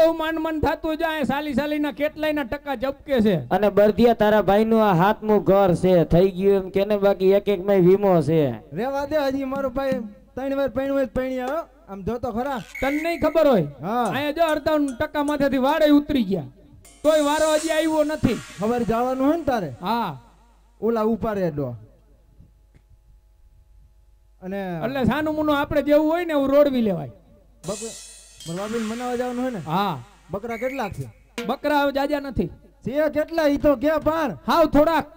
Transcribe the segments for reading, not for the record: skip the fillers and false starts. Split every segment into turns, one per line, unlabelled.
બહુ માન થાતું જાય સાલી સાલીના કેટલાયના ટકા ઝપકે છે
અને બરધિયા તારા ભાઈનું આ હાથમું ઘર છે થઈ ગયું એમ કેને બાકી એક માં વીમો છે
રેવા દે હજી મારો ભાઈ 3 વાર પૈણ્યા આમ જો તો ખરા
તને નહીં ખબર હોય અહીંયા જો 98% માંથી વાડે ઉતરી ગયા તોય વારો હજી આવ્યો નથી
ખબર જવાનું હોય ને તારે
હા
ઓલા ઉપાડે ડો અને
એટલે સાનું મુનું આપણે જેવું હોય ને એવું રોડવી લેવાય
બરવાબીન મનાવા જવાનું હોય ને
હા
બકરા કેટલા છે
બકરા જાજા નથી
છે કેટલા ઈ તો કે પણ
હાવ થોડાક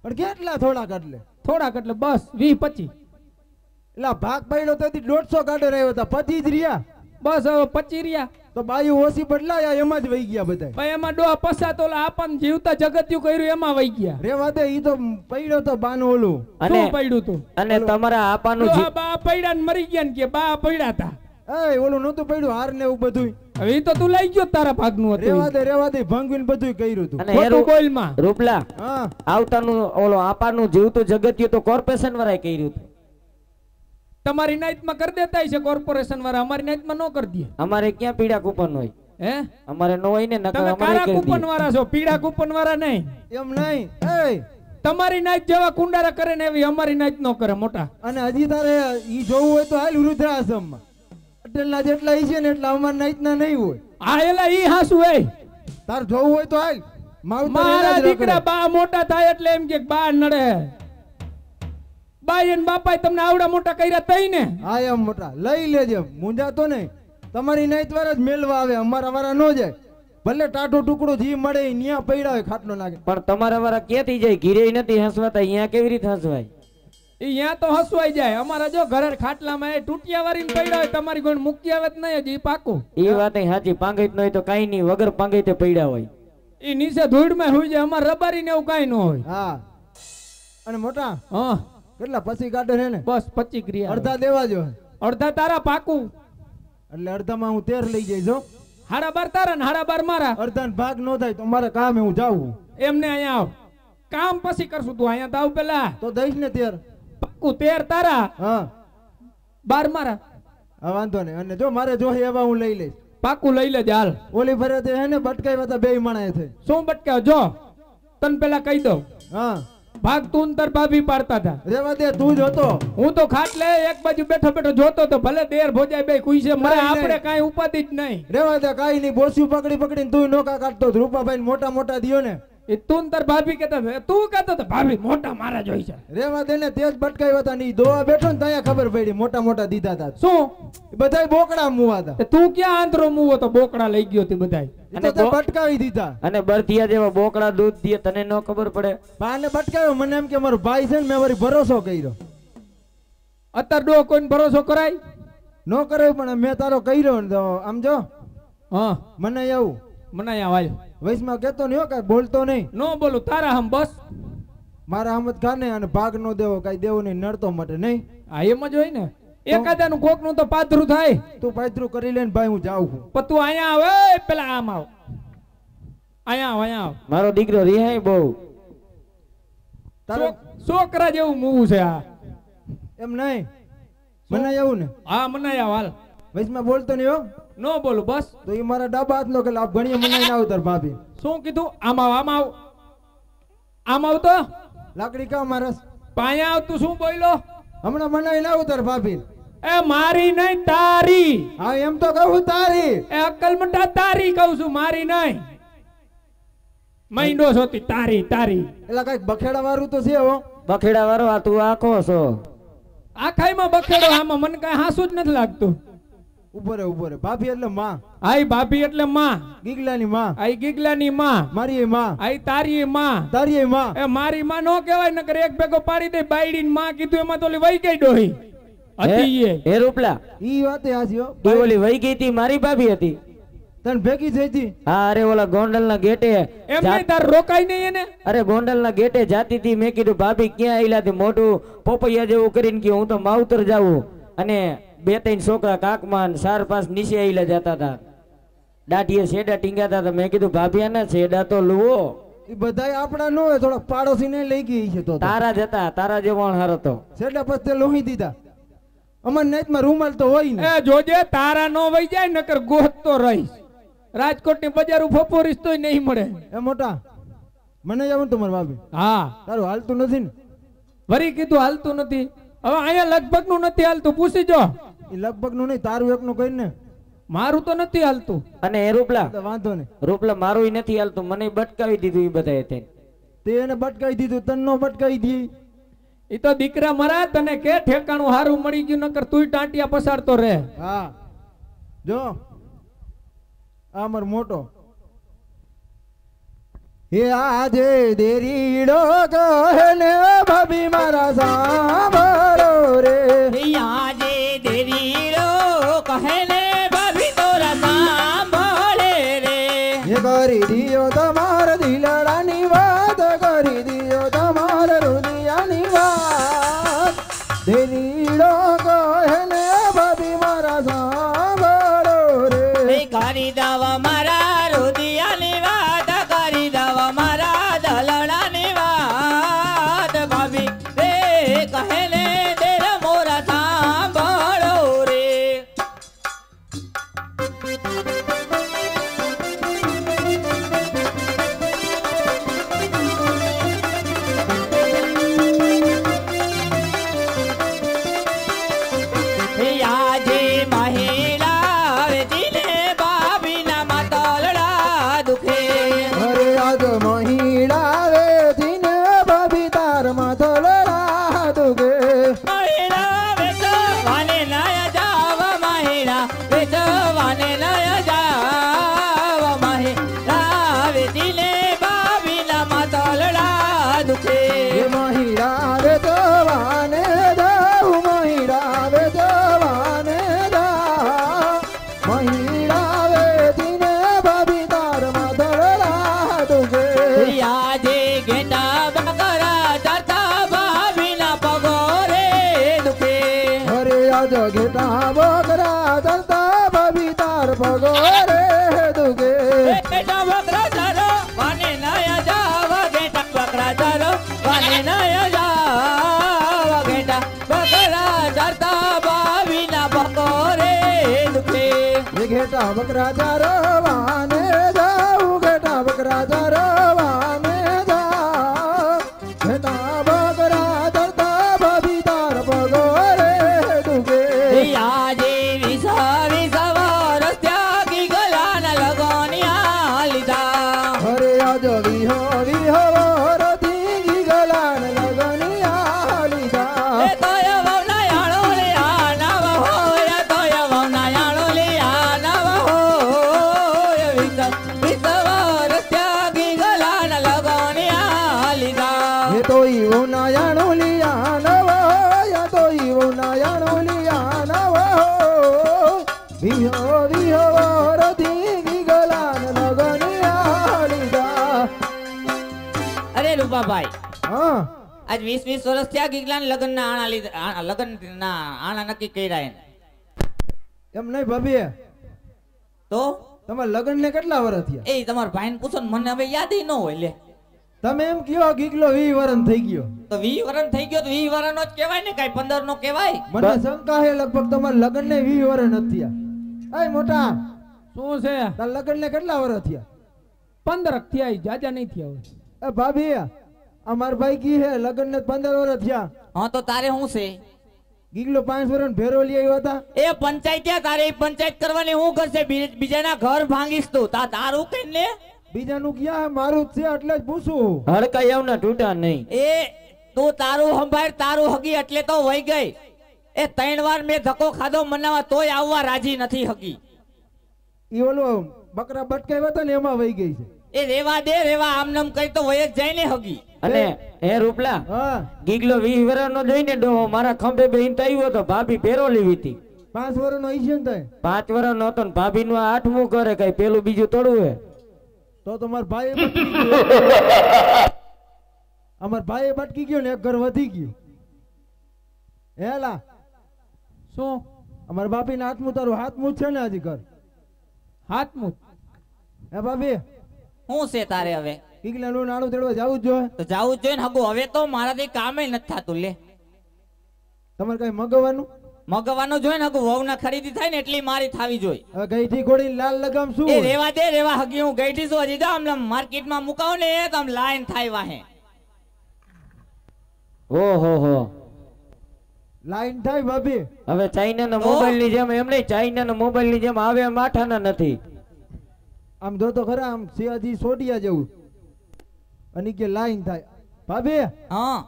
પણ કેટલા થોડાક
એટલે બસ 20-25
એટલે ભાગ પડ્યો તો 150 ગાડે રહ્યો હતા 25 જ રહ્યા
બસ હવે 25 રહ્યા
તો બાયું ઓછી બદલાયા એમાં જ વહી ગયા બધા
ભાઈ એમાં ડોહા પસાતો આપણ જીવતા જગત્યું કર્યું એમાં વહી ગયા
રેવા દે ઈ તો પડ્યો તો બાનું ઓલું
અને
પડ્યું તું
અને તમારા આપાનું
બા પડ્યા ને મરી ગયા ને કે બા પડ્યા હતા
એ ઓલું નતું પડ્યું હાર ને એવું બધું
હવે ઈ તો તું લઈ ગયો તારા ભાગનું હતું
રેવા દે ભંગવીને બધું કર્યું તું
અને
ખોટું બોલમાં
રૂપલા આવતાનું ઓલો આપાનું જીવતું જગત્યું તો કોર્પોરેશન વાળાએ કર્યું હતું
તમારી નાઈટ માં કરી દેતા છે કોર્પોરેશન વાળા અમારી નાઈટ માં નો કરી દે
અમારે ક્યાં પીડા કૂપન હોય
હે
અમારે નો હોય ને નકર
તમે કાળા કૂપન વાળા છો પીડા કૂપન વાળા નહીં
એમ નહીં એ
તમારી નાઈટ જેવા કુંડારા કરે ને એવી અમારી નાઈટ નો કરે મોટા
અને હજી તારે ઈ જોવું હોય તો હાલ વૃદ્ધાશ્રમ માં અટલના જેટલા ઈ છે ને એટલા અમાર નાઈટ ના નહીં હોય
આ એલા ઈ હાસુ હે
તાર જોવું હોય તો હાલ
મારા દીકરા બા મોટા થાય એટલે એમ કે બા નડે બાઈ અને બાપાએ તમને આવડા મોટા કર્યા તઈ ને
હા એમ મોટા લઈ લેજે મુંજાતો નહીં તમારી નાઈટ વાળા જ મેલવા આવે અમારા વાળા નો જાય ભલે ટાટો ટુકડો જી મળે ન્યા પૈડા હોય ખાટલો નાખે
પણ તમારા વાળા ક્યાંથી જાય ઘીરે નથી હસવાતા અહીંયા કેવી રીતે હસવાય
અહીંયા તો હસવાઈ જાય અમારા જો ઘરે ખાટલામાં એ ટૂટિયા વાળી પૈડા હોય તમારી કોઈ મૂકી આવે જ નહીં હજી પાકું
એ વાત સાચી પાંગઈત નો હોય તો કઈ નહીં વગર પાંગઈતે પૈડા હોય
એ નીચે ધૂળમાં હોય જાય અમારે રબારી ને એવું કઈ ન હોય
હા અને મોટા
હા
કેટલા પછી કાઢે છે ને
બસ 25 ક્રિયા
અડધા દેવા જો
અડધા તારા પાકું
એટલે અડધામાં હું 13 લઈ જઈશ
12.5 તારા ને 12.5 મારા
અડધા ભાગ નો થાય તો મારે કામ હું જાઉં
એમને અહીંયા આવ કામ પછી કરશું તું અહીંયા દાવ પેલા
તો દઈશ ને 13
પાકું 13 તારા
હા
12 મારા
હા વાંધો નહીં અને જો મારે જો એવા હું લઈ લઈશ
પાકું લઈ લેજે હાલ
ઓલી ફરે હે ને બટકાઈ હતા બે માણા છે
શું બટકાવ જો તને પેલા કહી દઉં
હા
ભાગ તું તર ભાભી પાડતા હતા
રેવા દે તું જોતો
હું તો ખાટલે એક બાજુ બેઠો બેઠો જોતો તો ભલે દેર ભોજાય બે કુઈ છે મારે આપણે કાઈ ઉપાધિ જ નહીં
રેવા દે કાઈ નહીં બોસ્યું પકડીને તું નોકા કાઢતો રૂપાભાઈ મોટા મોટા દિયો ને
એ તું તર ભાભી કહેતા તું કહેતો તો ભાભી મોટા મારા જોઈ છે
રેવા દે ને તેજ બટકાઈ હતા ની દોવા બેઠો ને ત્યાં ખબર પડી મોટા મોટા દીધા હતા
શું
બધાય બોકડા મુવા હતા
તું ક્યાં આંતરો મુવો તો બોકડા લઈ ગયો તે બધાય
અને બટકાવી દીધા
અને બરધિયા જેવા બોકડા દૂધ દે તને ન ખબર પડે
બાને બટકાવ્યો મને એમ કે મારો ભાઈ છે ને મેં વળી ભરોસો કર્યો
અત્યારે ડો કોઈને ભરોસો કરાય
નો કર્યો પણ મેં તારો કર્યો આમ જો
હા
મને એવું
મને અહીંયા વાય
વૈશમાં કેતો નહીં હો કાઈ બોલતો નહીં
નો બોલું તારા હમ બસ
મારા હમત ખાને અને ભાગ નો દેવો કઈ દેવું નહીં નડતો માટે નહીં
આ એમ જ હોય ને એકાદાનું કોક નું તો પાથરું થાય
તું પાથરું કરી લે ને ભાઈ હું જાઉં છું
પણ તું અહીંયા આવે પેલા આમ આવ અહીંયા આવ
મારો દીકરો રિહાય બહુ
છોકરા જેવું મૂવું છે આ
એમ નહીં મને એવું ને
હા મને હાલ
વૈશમાં બોલતો નહીં હો
નો બોલું બસ
તો એ મારા ડાબા હાથ નો કે લાભ ગણીએ મનાઈ ના આવતર ભાભી
શું કીધું આમ આવ તો
લાકડી કા મારસ
પાયા આવ તું શું બોલ્યો
હમણાં મનાઈ ના આવતર ભાભી
એ મારી નહીં તારી
હા એમ તો કહું તારી
એ અક્કલ મંડા તારી કહું છું મારી નહીં મહિનો સોતી તારી તારી
એટલે કઈક બખેડા વાળું તો છે હો
બખેડા વાળો આ તું આખો છો
આખાઈમાં બખેડો આમાં મને કઈ હાસું જ નથી લાગતું
ઉપર ભાભી એટલે માં
આઈ ભાભી એટલે માં
ગીગલાની માં
આઈ ગીગલાની માં
મારી માં
આઈ તારી માં
તારી માં
એ મારી માં નો કહેવાય નકર એક ભેગો પાડી દે બાયડી ની માં કીધું એમાં તો ઓલી વઈ ગઈ ડોહી હતી
એ રૂપલા
ઈ વાતે હાજી હો
ઈ ઓલી વઈ ગઈ હતી મારી ભાભી હતી
તન ભેગી થઈ હતી
હા અરે ઓલા ગોંડલ ના ગેટે
એમ નહીં તાર રોકાઈ નહીં એને
અરે ગોંડલ ના ગેટે જાતી હતી મેં કીધું ભાભી ક્યાં આઈલા થી મોટું પોપૈયા જેવું કરીને કે હું તો માવતર જાવું અને 2-3 છોકરા કાકમાન 4-5 નીચે આઈલા જતા હતા દાઢીએ શેડા ટીંગાતા હતા મેં કીધું ભાભી આના શેડા તો લુવો
ઈ બધાય આપડા નો હોય થોડા પાડોશી ને લઈ ગઈ છે તો
તારા જતા તારા જેવો હારો તો
શેડા પછી લોહી દીધા અમર નેત માં રૂમાલ તો હોય ને
એ જોજે તારા નો વઈ જાય નકર ગોત તો રહીશ રાજકોટની બજાર ફોફોરીશ તોય નહીં મળે.
એ મોટા મને જવું તમારે ભાભી
હા
તારું હાલતું નથી ને?
વરી કીધું હાલતું નથી. હવે અહીંયા લગભગ નું નથી હાલતું, પૂછી જો.
એ લગભગ નું નહીં, તારું એકનું કઈ ને.
મારું તો નથી હાલતું.
અને એ રૂપલા
તો વાંધો નહીં.
રૂપલા મારું નથી હાલતું, મને બટકાવી દીધું એ બધાએ તે.
તે એને બટકાઈ દીધું, તન નો બટકાઈ દી.
એ તો દીકરા મારા તને કે ઠેકાણું હારું મળી ગયું, નકર તુંય ટાંટિયા પસારતો રહે.
હા જો આ મારો મોટો હે આજે દેરીડો કહે ને ભાભી મારા સાંભળો રે.
આજે દેવીરો કહે ને ભાભી તોરા સાંભળે રે.
હે કરી દિયો તમારા દિલડાની વાત, કરી દિયો તમારા હૃદયની વાત. દેરીડો કહે ને ભાભી મારા સાંભળો રે.
કરી દવા મારા રુદિયાની વાત, કરી દવા મારા દલડાની વાત. ભાભી રે કહે ને તેર મોરા સાંભળો રે. આજે મહિલા વેચીને ભાભીના માતલડા દુખે.
અરે આજ મહિડા રે દિને ભાભી તાર માથલડા દુગે.
મહિલા વેચવાને નય જાવ, મહિલા વેચવાને નય જાવ. મહિલા વેચીને ભાભીના માતલડા દુખે.
એ મહિડા રે જવાને જાઉં, મહિડા રે જવાને જાઉં. મહિડા રે દિને ભાભી તાર માથલડા દુગે.
આજે ઘેટા બકરા ચરતા ભાભીના પગો રે દુખે.
અરે આજ ઘેટા બકરા ચરતા ભાભી તાર પગો રે દુગે.
ઘેટા બકરા ચારો વાને નય જાવ, ઘેટા બકરા ચારો વાને નય જાવ. ઘેટા બકરા ચરતા ભાભીના પગો રે દુખે.
એ ઘેટા બકરા ચારવાને જાઉં, ઘેટા બકરા ચારવાને જાઉં. ઘેટા બકરા ચરતા ભાભી તાર પગો રે દુગે.
આજે વિસાવી સવાર ત્યાગી ગલાના લગનિયા લીધા.
અરે આજ વિહો વિહો રતી ગલાન લગનિયા લીધા.
એ તોય વવના યાળો લે આ નવ હોય, તોય વવના યાળો લે આ નવ હોય. વિસવાર ત્યાગી ગલાના લગનિયા લીધા.
એ તો ઈવો નાયાણો લિયા નવો, યા તો ઈવો નાયાણો લિયા નવો. વિહો વિહો રતી ગલાન લગનિયા લીધા.
અરે રૂપાભાઈ,
હા
આજ 20 વર્ષ થયા ગીગલાન લગ્નના આણા લીધા, લગ્નના આણા નક્કી કર્યા એને.
એમ નહીં ભાભી,
તો
તમારા લગ્ન ને કેટલા વર્ષ થયા?
એ તમારા ભાઈને પૂછો ને, મને હવે યાદ ન હોય. લે
તમે એમ કયો ગીગલો 20 વર્ષ થઈ ગયો.
તો 20 વર્ષ થઈ ગયો તો 20 વર્ષનો જ કહેવાય ને, કાઈ 15 નો કહેવાય.
મને શંકા હે લગભગ તમારા લગ્ન ને 20 વર્ષ નથી થયા. આય મોટા,
શું છે?
તારા લગ્ન ને કેટલા વર્ષ થયા?
15 થયા, જાજા નહીં થયા હોય.
એ ભાભી, અમાર ભાઈ કી હે લગ્ન ને 15 વર્ષ થયા.
હા તો તારે શું છે?
ગીગલો 5 વર્ષ ભેરો લઈ આવ્યો હતા.
એ પંચાયત ક્યાં? તારે એ પંચાયત કરવાની હું કરશે? બીજાના ઘર ભાંગીશ તું, તારું કઈ ને.
બીજાનું ક્યાં હે? મારું જ છે એટલે જ પૂછું.
હડકાઈ આવના તૂટા નહીં.
એ તું તારું સંભાળ, તારું હગી એટલે તો વહી ગઈ. એ 3 વાર મેં ધક્કો ખાધો મનાવા, તોય આવવા રાજી નથી હગી.
ઈ ઓલો બકરા બટકાવ્યા હતા ને એમાં વહી ગઈ છે.
એ રેવા દે, રેવા આમ નામ કરી તો વહી જ જાય ને હગી.
અને હે રૂપલા
હા
ગીગલો 20 વર્ષનો જોઈને ડોહો મારા ખંભે બેહીને તો આવ્યો તો ભાભી પેરો લીધી હતી.
5 વર્ષનો ઈ છે ને તય?
5 વર્ષનો હતો ને ભાભી નું 8મું કરે, કઈ પેલું બીજું તોડવું હે.
તો તમાર ભાઈ બટકી ગયો. અમાર ભાઈ બટકી ગયો ને એક ઘર વધી ગયું. હેલા
શું?
અમાર બાપી ના હાથમું તારું હાથમું છે ને હજી ઘર.
હાથમું
હે ભાભી,
શું છે તારે હવે?
ગીગલા નું નાણું તેડવા જાવું જ જોઈએ.
તો જાવું જ જોઈએ ને હગું. હવે તો મારાથી કામે નથી થતું. લે
તમારે કઈ મગવવાનું?
મગવાનો જોઈએ ને વહુના ખરીદી થાય ને એટલી મારી થાવી જોઈએ.
હવે ગઈઠી ઘોડી લાલ લગામ શું
એ રેવા દે રેવા હગી હું ગઈઠી છું હજી તો આમ માર્કેટમાં મુકાવ ને તો આમ લાઈન થાય વાહે.
ઓહો
લાઈન થાય ભાભી.
હવે ચાઇનાના મોબાઈલ ની જેમ એમ નહીં, ચાઇનાના મોબાઈલ ની જેમ આવે એમ માઠાના નથી.
આમ જો તો ખરા આમ સિયાજી સોડિયા જેવું અને કે લાઈન થાય ભાભી.
હા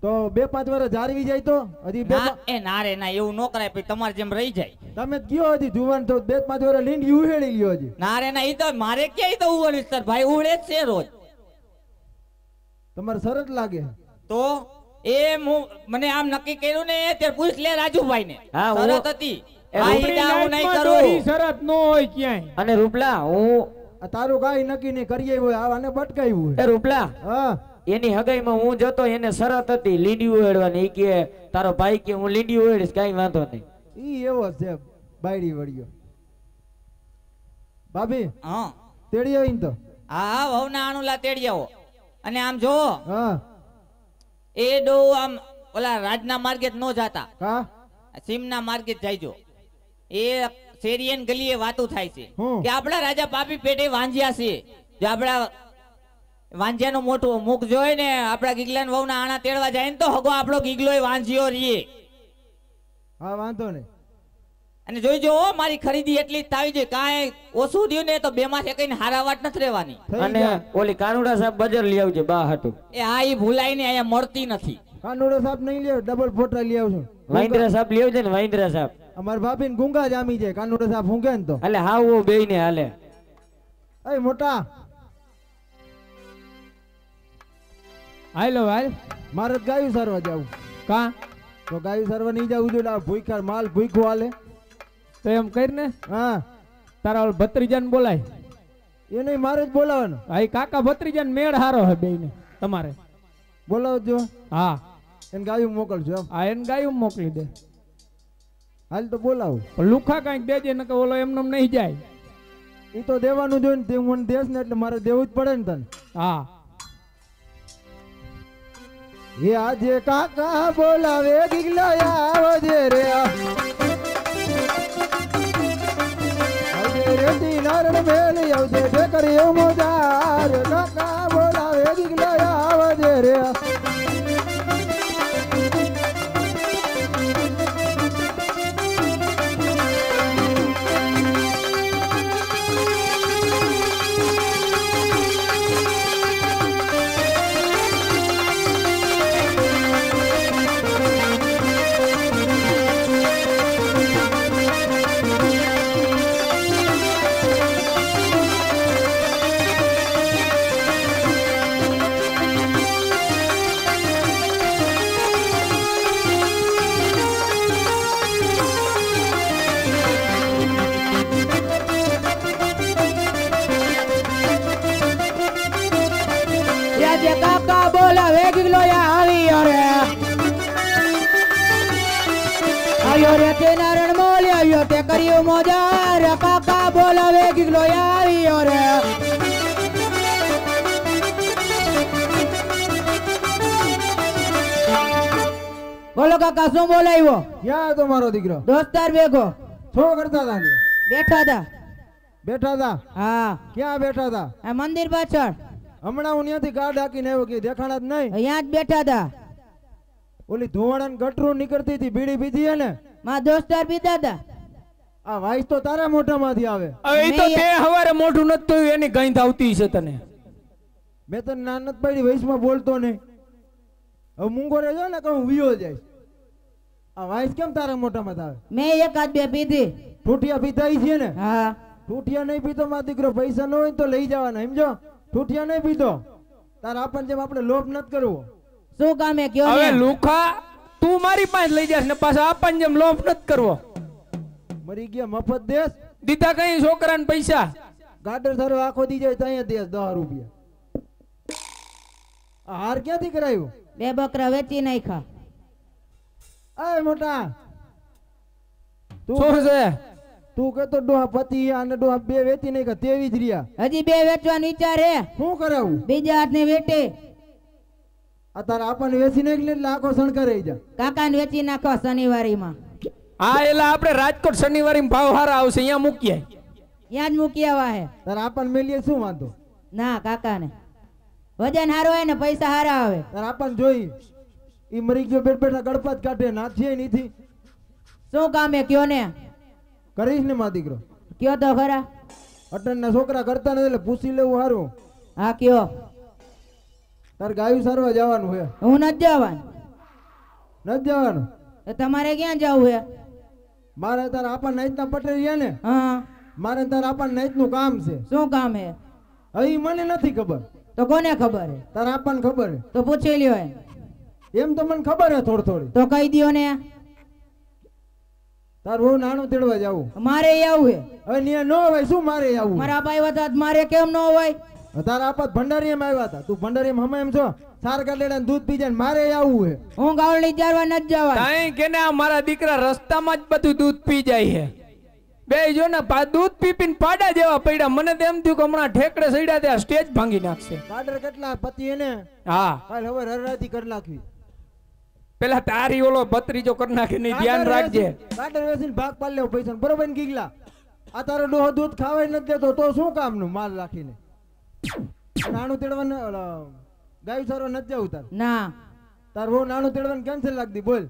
તો 2-5 વર્ષ જાળવી જાય તો હજી
ના એ ના રે ના એવું ન કરાય પછી તમારે જેમ રહી જાય.
તમે કયો હજી જુવાન તો 2-5 વર્ષ લીંડી ઉહેડી લ્યો હજી.
ના રે ના ઈ તો મારે ક્યાંય તો ઉવડી સર ભાઈ ઉવડે જ છે રોજ.
તમારે સરસ લાગે
તો એ મને આમ નક્કી કર્યું ને તે પૂછ લે રાજુભાઈ ને.
હા,
શરત હતી
એ
આ
આપણી
ઈદા હું નહીં
લાઈફમાં તો ઈ
કરું.
શરત ન હોય ક્યાંય.
અને રૂપલા હું
આ તારું કાઈ નક્કી નહીં કરીએ હોય આને બટકાયું
એ રૂપલા
હા
એની હગાઈમાં હું જતો એને શરત હતી લીંડી ઉહેડવાની. ઈ કે તારો ભાઈ કે હું લીંડી ઉહેડીશ કાઈ વાંધો નહીં.
ઈ એવો છે બાયડી વળ્યો ભાભી.
હા
તેડી આવીને તો
હા હા વહુના આણુલા તેડી આવો. અને આમ જો
હા
એ ડો આમ ઓલા રાજના માર્ગે નો જાતા
કા
સીમના માર્ગે જાયજો. એ શેરીયન ગલીએ વાતું થાય છે
હું?
કે આપણા રાજા પાપી પેટે વાંજ્યા છે. જો આપણા વાંજ્યાનું મોટું મુખ જોઈ ને આપણા ગીગલાન વહુના આણા તેડવા જાય ને તો હગો આપણો ગીગલોય વાંજ્યો રીએ.
હા વાંધો નહીં.
અને જોઈજો હો, મારી ખરીદી એટલી જ થાવી જોઈએ. કાંઈ ઓછું થયું ને તો બે માં કઈ હારા વાત નથી રહેવાની.
થઈ
અને
ગયા.
ઓલી કાનુડા સાહેબ બજાર લઈ આવજે બા હાટુ.
એ આ ઈ ભૂલાઈ ને અહીંયા મળતી નથી.
કાનુડો સાહેબ નહીં લ્યો ડબલ ફોટા લઈ આવશું.
વાંદરા સાહેબ લઈ આવજે ને વાંદરા સાહેબ.
અમાર ભાભી ને ગુંગા જામી જાય કાનુડો સાહેબ હું કે ને તો
એટલે હાવ બે ને હાલે.
એ મોટા
હાલો હાલ
મારે તો ગાયું સારવા જાવું.
કા
તો ગાયું સારવા નહીં જાવું જોઈએ ભૂખ્યા માલ ભૂખો હાલે.
તો એમ કરીને
હા
તારા ઓલ ભત્રીજાને બોલાય.
એ નહીં મારે જ બોલાવાનું.
આ ઈ કાકા ભત્રીજાને મેળ હારો હે બેયને તમારે.
બોલાવજો
હા
એને ગાયું મોકલજો એમ.
આ એને ગાયું મોકલી દે.
હાલ તો બોલાવું.
પણ લુખા કાંઈક દેજે નકર ઓલો એમને એમ નહીં જાય.
એ તો દેવાનું જોઈને તે મને દેશ ને એટલે મારે દેવું જ પડે ને તને.
હા
એ આજે કાકા બોલાવે ગીગલા આવજે રે આવજે રે તી નારણ મેલ આવજે ઠેકરીઓ મોજાર કાકા બોલાવે ગીગલા આવજે રે
આજે કાકા બોલાવે ગીગલો આવ્યો રે આવ્યો રે તે નારણ મોલ આવ્યો તે કર્યું મોજાર કાકા બોલાવે ગીગલો આવ્યો રે બોલો કાકા શું બોલાવ્યો?
ક્યાં હતો મારો દીકરો?
દોસ્તાર ભેગો
શું કરતા હતા ને?
બેઠા હતા.
બેઠા હતા?
હા
ક્યાં બેઠા હતા?
આ મંદિર પાછળ
હમણાં હું ત્યાંથી ગાઢ હાકીને આવ્યો કે દેખાણા જ નહીં.
અહીંયા જ બેઠા હતા.
ઓલી ધુવાડા ને ગટરું નીકળતી હતી બીડી પીધી હે ને
મારા દોસ્તાર પીતા હતા.
આ વાઈસ તો તારા મોઢામાંથી આવે.
હવે ઈ તો તે હવારે મોઢું નથી થયું એની ગંધ આવતી છે તને.
મેં તને ના નથી પડી વયસમાં બોલતો નહીં. હવે મૂંગો રહેજો ને કહું વિયો જાય. આ વાઈસ કેમ તારા મોઢામાં આવે?
મેં એકાદ બે પીધી.
ઠૂઠિયા પીતા ઈ છે ને?
હા
ઠૂઠિયા નહીં પીતો મારો દીકરો પૈસા ન હોય ને તો લઈ જવાના સમજો. ઠૂઠિયા નહીં પીતો. તારા આપણને જેમ આપણે લોભ નથી કરવો.
શું કામે કયો
હવે
ને?
લુખા તું મારી પાસે લઈ જાશ ને પાછા આપણને જેમ લોભ નથી કરવો.
મરી ગયા મફત દેશ.
દીધા કઈ છોકરાને પૈસા
ગાડર ધરો આખો દી જાય ત્યાં દેશ 10 રૂપિયા. આ હાર ક્યાંથી કરાયું?
2 બકરા વેચી નાખ્યા.
અય મોટા
શું છે?
તું કહેતો ડોહા પતિ અને ડોહા બે વેચી નહીં કે તેવી જ રહ્યા.
હજી 2 વેચવાનો વિચાર હે.
શું કરાવું?
બીજા હાથની વેટે.
આ તારા આપણને વેચી નાખી એટલે આખો શણકરાઈ જા.
કાકાને વેચી નાખો શનિવારીમાં.
હા એટલે આપણે રાજકોટ શનિવારી ભાવ હારા આવશે અહીંયા મૂકીએ.
ત્યાં જ મૂકી આવા હે.
તારા આપણને મેલીએ શું વાંધો?
ના કાકાને વજન હારો હોય ને પૈસા હારા આવે.
તારા આપણને જોઈ ઈ મરી ગયો બેઠ બેઠા ગળપાત કાઢે નાથીએ નીથી.
શું કામ હે કયો ને?
કરીશ ને મા દીકરો.
કયો તો ખરા.
અટણના છોકરા કરતા નથી એટલે પૂછી લેવું સારું.
હા કયો.
તાર ગાયું સારવા જવાનું છે.
હું નથી જવાનું.
નથી જવાનું?
તો તમારે ક્યાં જવું હે?
મારે તારા આપણને નાઈતના પટેલ ને
હા
મારે તારા આપણને નાઈતનું કામ છે.
શું કામ હે?
હવે ઈ મને નથી ખબર.
તો કોને ખબર હે?
તારા આપણને ખબર છે.
તો પૂછી લ્યો હે.
એમ તો મને ખબર છે થોડી થોડી.
તો કહી દ્યો ને.
તાર બહુ નાનું તેડવા જાવું.
મારે આવું હે.
હવે ન્યા ન હોય શું મારે આવું?
મારા બાઈ હતા મારે કેમ ન હોય?
તારા આપત ભંડારીમાં આવ્યા હતા. તું ભંડારીમાં હમે એમ છો સાર કાઢેડા દૂધ પી જાય મારે આવું હે.
હું ગાવડી ચારવા નથી જવા.
તાઈ કે ને મારા દીકરા રસ્તામાં જ બધું દૂધ પી જાય છે. બે જો ને દૂધ પી પીને પાડા જેવા પડ્યા. મને તો એમ થયું કે હમણાં ઠેકડે સડ્યા ત્યાં સ્ટેજ ભાંગી નાખશે.
કાડર કેટલા પતિ એને?
હા
કાલ હવે હરરાતી કરી નાખવી.
પેલા તારી ઓલો ભત્રીજો કરી નાખી નહીં ધ્યાન રાખજે.
કાડર વેચીને ભાગ પાડી લેવો પૈસા બરોબર ને ગીગલા. આ તારો ડોહો દૂધ ખાવાય નથી દેતો તો શું કામનું માલ રાખીને? નાનું તેડવાનું ગાયું સારવા નથી જવું તાર?
ના.
તાર બહુ નાનું તેડવાનું કેન્સલ લાગતી બોલ.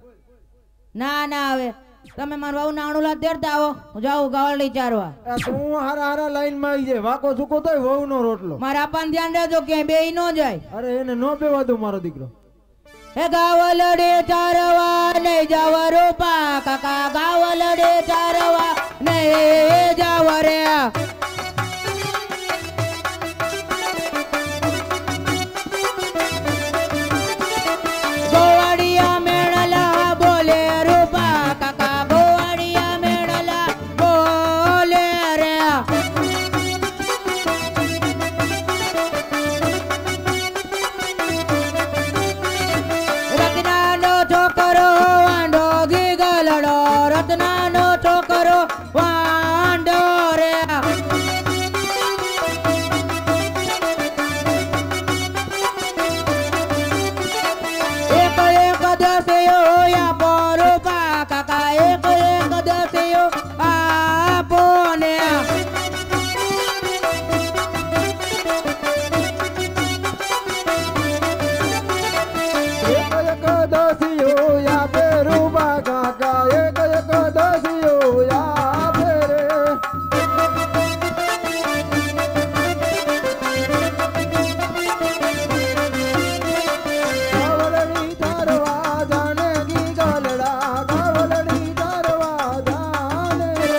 ના ના હવે તમે મારું બહુ નાણું લાદ તેડતા આવો. હું જાઉં ગાવડી ચારવા.
તું હારા હારા લાઈન માં આવી જાય. વાકો ચૂકો તોય વહુ નો રોટલો.
મારા અપાને ધ્યાન રહેજો ક્યાંય બેય ન જાય.
અરે એને નો બેવા દો મારો દીકરો.
હે ગાવલડે ચારવા નહીં જાવ રૂપા કાકા. ગાવલડે ચારવા નહીં જાવ રે. ગોવાડિયા મેળલા બોલે રૂપા કાકા. ગોવાડિયા મેળલા બોલે રે. રત્નાનો છોકરો વાંડો ગીગલડો. રત્નાનો છોકરો વાંડો રે. એક એક દસયો આપો રૂપા કાકા. એક એક દસયો આપો ને.
એક એક દસિયો યાપે રૂપા કાકા. એક એક દસિયો યાપે રે. ગાવલડી ચારવા જાને ગીગલડા. ગાવલડી ચારવા જાને રે.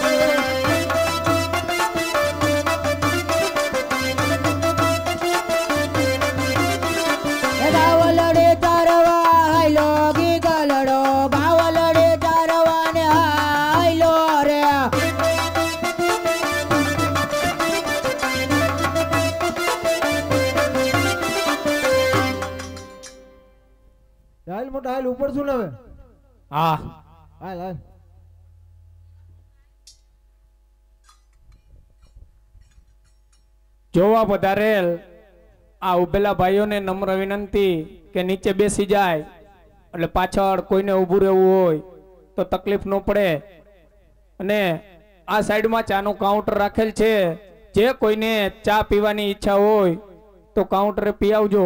ગાવલડે ચારવા હાઈલો ગીગલડો. ગાવલડે ચારવા ને હાઈલો રે.
હાલ મોટા હાલ ઉપર શું હવે?
હા
હાલ હાલ.
જોવા પધારેલ આ ઉભેલા ભાઈઓને નમ્ર વિનંતી કે નીચે બેસી જાય એટલે પાછળ કોઈને ઊભું રહેવું હોય તો તકલીફ ન પડે. અને આ સાઈડમાં ચાનું કાઉન્ટર રાખેલ છે. જે કોઈને ચા પીવાની ઈચ્છા હોય તો કાઉન્ટરે પી આવજો.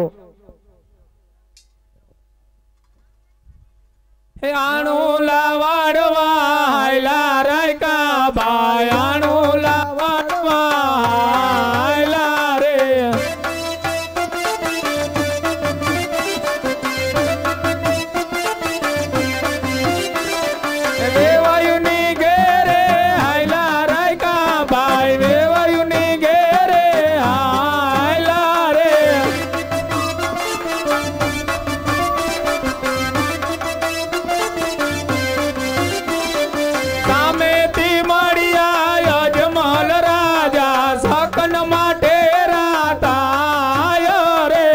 હે આણુલા વાડવા હાયલા રાયકા ભાઈ. આણુલા વાડવા હાયલા રે. વેવાયુની ઘેરે હાયલા રાયકા ભાઈ. વેવાયુની ઘેરે હાયલા રે. સામેથી મળ્યા યજમલ રાજા. સકન માટે રાતાય રે.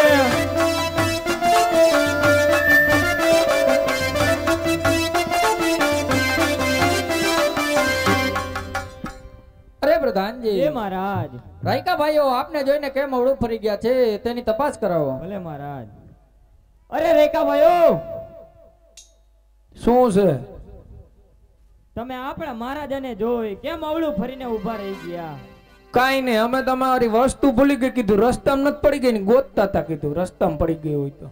અરે પ્રધાનજી.
એ મહારાજ.
રાયકા ભાઈઓ આપને જોઈને કેમ અવળું ફરી ગયા છે તેની તપાસ કરાવો.
ભલે મહારાજ. અરે રેખા ભાઈઓ,
શું છે?
તમે આપણા મહારાજાને જોઈ કેમ અવળું ફરીને ઊભા રહી ગયા?
કાઈ નહીં, અમે તમારી વસ્તુ ભૂલી ગઈ કીધું, રસ્તામાં નથી પડી ગઈ ને ગોતતા હતા કીધું, રસ્તામાં પડી ગઈ હોય તો.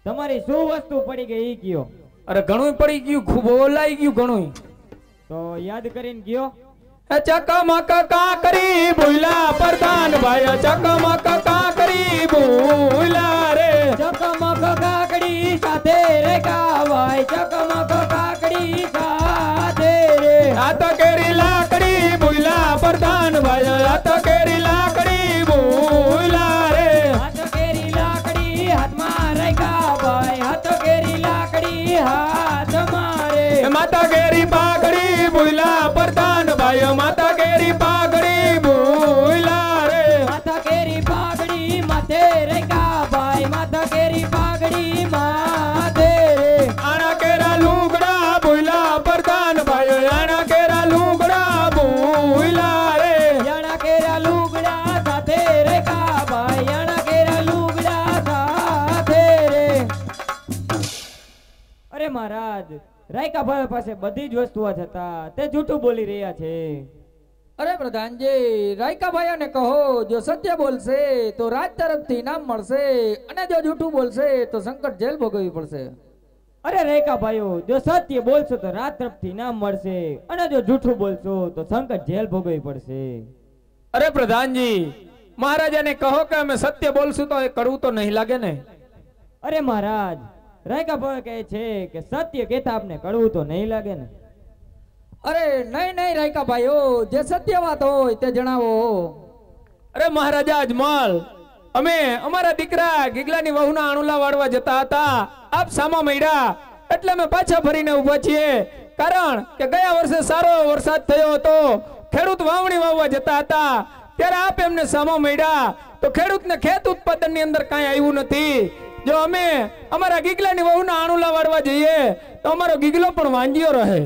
તમારી શું વસ્તુ પડી ગઈ ઈ કયો?
અરે ઘણું પડી ગયું, ખૂબ ઓલાઈ ગયું ઘણું.
તો યાદ કરીને ગયો.
ચકમક કાકરી ભૂલા પ્રધાન ભાઈ, ચકમક કાકરી ભૂલા રે,
ચકમક કાકડી સાથે રેખા ભાઈ, ચકમક કાકડી સાથે રે.
આ તો કેરી લાકડી ભૂલા પ્રધાન ભાઈ, આ તો કેરી લાકડી ભૂલા રે,
હાથ કેરી લાકડી હાથમાં રેખા ભાઈ, હાથ કેરી લાકડી હાથમાં રે.
માતા કેરી પાઘડી ભૂલા પ્રધાન ભાઈ, માતા કેરી પાઘડી ભૂલા રે,
માથા કેરી પાઘડી માથે રેખા ભાઈ, માથા કેરી પાઘડી માથે રે.
આના કેરા લુગડા ભૂલા પ્રધાન ભાઈ, આના કેરા લુગડા ભૂલા રે,
યાણા કેરા લુગડા સાથે રેખા ભાઈ, યાણા કેરા લુગડા સાથે રે. અરે મહારાજ, રાયકા ભાઈ પાસે બધી જ વસ્તુઓ છતાં તે જૂઠું બોલી રહ્યા છે.
અરે પ્રધાનજી, રાયકા ભાઈઓને કહો, જો સત્ય બોલશે તો રાજ તરફથી ઇનામ મળશે, અને જો જૂઠું બોલશે તો સંકટ જેલ ભોગવવી પડશે.
અરે રેખા ભાઈઓ, જો સત્ય બોલશો તો રાત તરફથી ઇનામ મળશે, અને જો જૂઠું બોલશો તો સંકટ જેલ ભોગવવી પડશે.
અરે પ્રધાનજી, મહારાજાને કહો કે અમે સત્ય બોલશું તો એ કડવું તો નહીં લાગે ને?
અરે મહારાજ, રાયકા ભાઈ કહે છે કે સત્ય કહેતા આપને કડવું તો નહીં લાગે ને?
અરે નહીં નહીં રાયકા ભાઈઓ, જે સત્ય વાત હોય તે જણાવો.
અરે મહારાજા અજમલ, અમે અમારા દીકરા ગીગલાની વહુના આણુલા વાળવા જતા હતા, આપ સામા મળ્યા એટલે અમે પાછા ફરીને ઊભા છીએ. કારણ કે ગયા વર્ષે સારો વરસાદ થયો હતો, ખેડૂત વાવણી વાવવા જતા હતા, ત્યારે આપ એમને સામા મળ્યા તો ખેડૂતને ખેત ઉત્પાદનની અંદર કાંઈ આવ્યું નથી. જો અમે અમારા ગીગલાની વહુના આણુલા વાળવા જઈએ તો અમારો ગીગલો પણ વાંજ્યો રહે.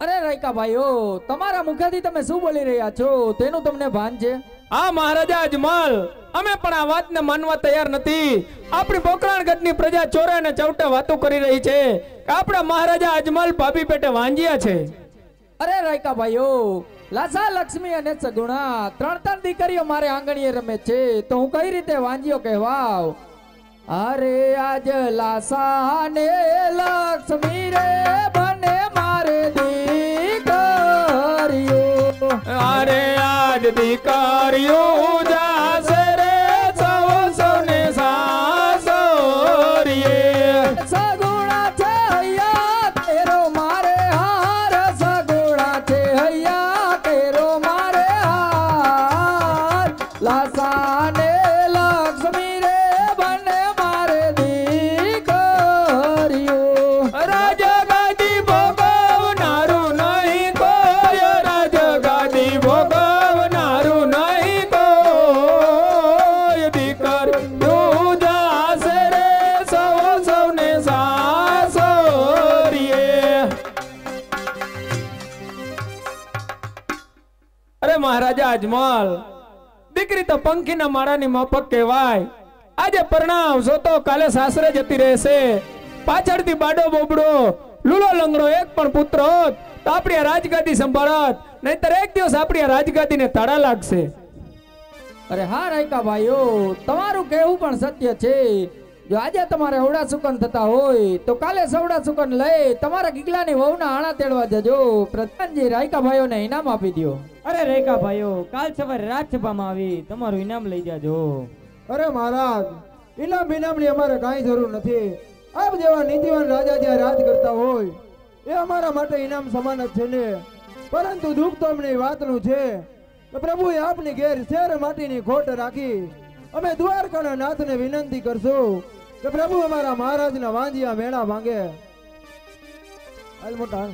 અરે રાયકા ભાઈઓ, તમારા મુખેથી તમે શું બોલી રહ્યા છો તેનું તમને ભાન છે?
હા મહારાજા અજમલ, અમે પણ આ વાતને માનવા તૈયાર નથી. આપણી પોકરણગઢની પ્રજા ચોરે અને ચૌટે વાતો કરી રહી છે કે આપણા મહારાજા અજમલ પાપી પેટે વાંજ્યા છે.
અરે રાયકા ભાઈઓ, લાસા, લક્ષ્મી અને સગુણા ત્રણ દીકરીઓ મારે આંગણીએ રમે છે, તો હું કઈ રીતે વાંજ્યો કહેવાવ? અરે આજ લાસા ને લક્ષ્મી રે બને મારે દીકરીઓ.
અરે આજ દીકરીઓ જાશે રે સૌ સૌને સાસરીએ.
સગુણા છે હૈયા કેરો મારે હાર, સગુણા છે હૈયા કેરો મારે હાર. લાસા ને લક્ષ્મી રે બને મારે દીકરીઓ.
રાજગાદી ભોગવનારું નહીં કોઈ, રાજગાદી ભોગવનારું નહીં કોઈ, દીકરીઓ જાશે રે સૌ સૌને સાસરીએ. અરે મહારાજા અજમલ, દીકરી તો પંખીના માળાની માફક કહેવાય. આજે પરણાવશો તો કાલે સાસરે જતી રહેશે. પાછળથી બાડો બોબડો લૂલો લંગડો એક પણ પુત્ર હોત તો આપણી આ રાજગાદી સંભાળત, નહીતર એક દિવસ આપણી આ રાજગાદીને તાળા લાગશે.
અરે હા રાયકા ભાઈઓ, તમારું કહેવું પણ સત્ય છે. જો આજે તમારે અવડા સુકન થતા હોય તો કાલે સવડા સુકન લઈ તમારા ગીગલાની વહુના આણા તેડવા જજો. પ્રધાનજી, રાયકા ભાઈઓને ઇનામ આપી દો.
અરે રેખા ભાઈઓ, કાલ સવારે રાજસભામાં આવી તમારું ઇનામ લઈ જાજો.
અરે મહારાજ, ઇનામ બિનામની અમારે કાંઈ જરૂર નથી. આપ જેવા નીતિવાન રાજા જ્યાં રાજ કરતા હોય એ અમારા માટે ઇનામ સમાન જ છે ને. પરંતુ દુઃખ તો અમને એ વાતનું છે કે પ્રભુએ આપની ઘેર શેર માટીની ખોટ રાખી. અમે દ્વારકાના નાથને વિનંતી કરશું કે પ્રભુ અમારા મહારાજના વાંજિયા મેળા માંગે. હાલ મોટા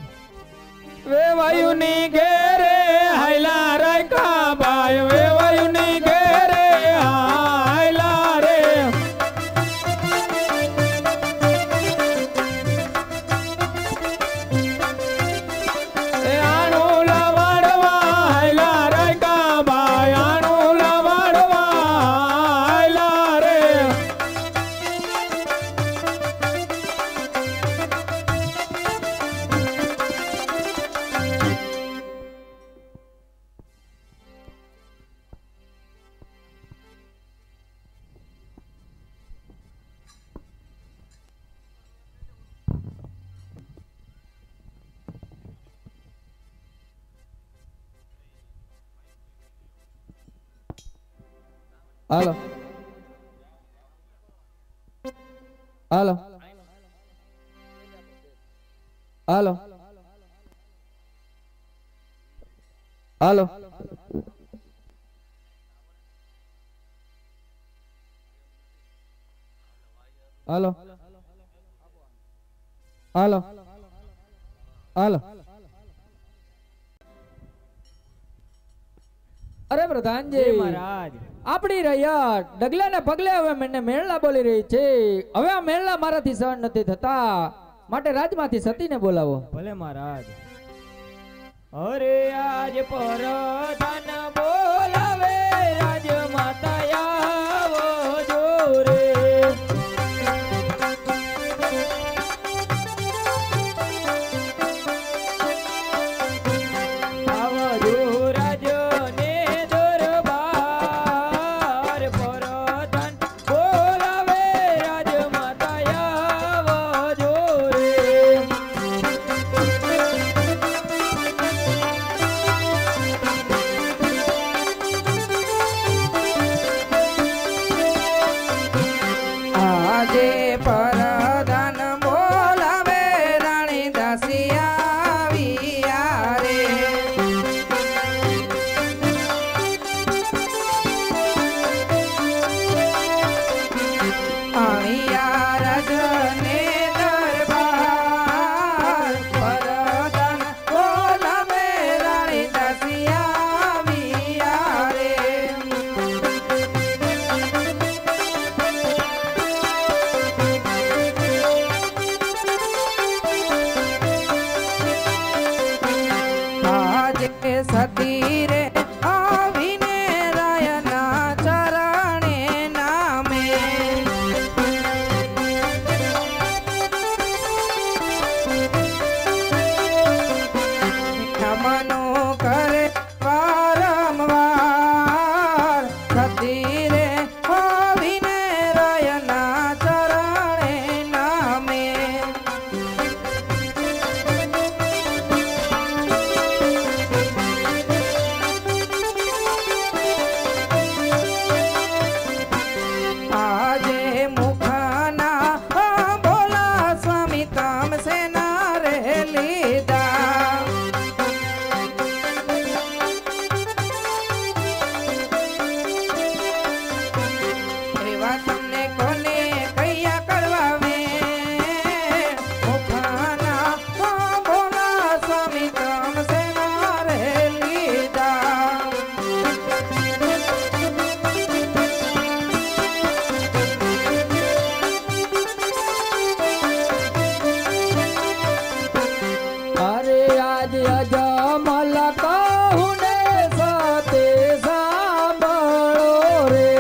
વેવાયુની ઘેરે હાયલા રાયકા ભાઈ, વેવાયુની ઘેરે હાયલા રે. એ આણુલા વાળવા હાયલા રાયકા ભાઈ, આણુલા વાળવા હાયલા રે.
હાલો હાલો હાલો હાલો હાલો હાલો હાલો
અરે પ્રધાનજી
મહારાજ
આપણી રહ્યા ડગલે ને પગલે હવે મને મેળલા બોલી રહી છે. હવે આ મેળલા મારાથી સહન નથી થતા, માટે રાજમાંથી સતીને બોલાવો.
ભલે મહારાજ. અરે આજ પરધાન બોલાવે રાજ માતા આવો જોરે. આવજો રાજને દરબાર પરધાન બોલાવે રાજ માતા આવો જોરે. આજે પરધાન બોલાવે રાણી દાસી આવ્યા રે. આવ્યા રાજને દરબાર પરધાન બોલાવે રાણી દાસી આવ્યા રે. આજે સતી રે આવીને રાયના ચરણે નામે. નમનો કરે વારંવાર સતી રે આવીને રાયના ચરણે નામે. આજે મુખના બોલા સ્વામી તમસે ના રે લીધા. એવા તમને કોને કૈયા કરવાવે. મુખના બોલા સ્વામી તમસે ના રે લીધા.
અરે આજ અજમલ કહું ને સતે સાંભળો રે.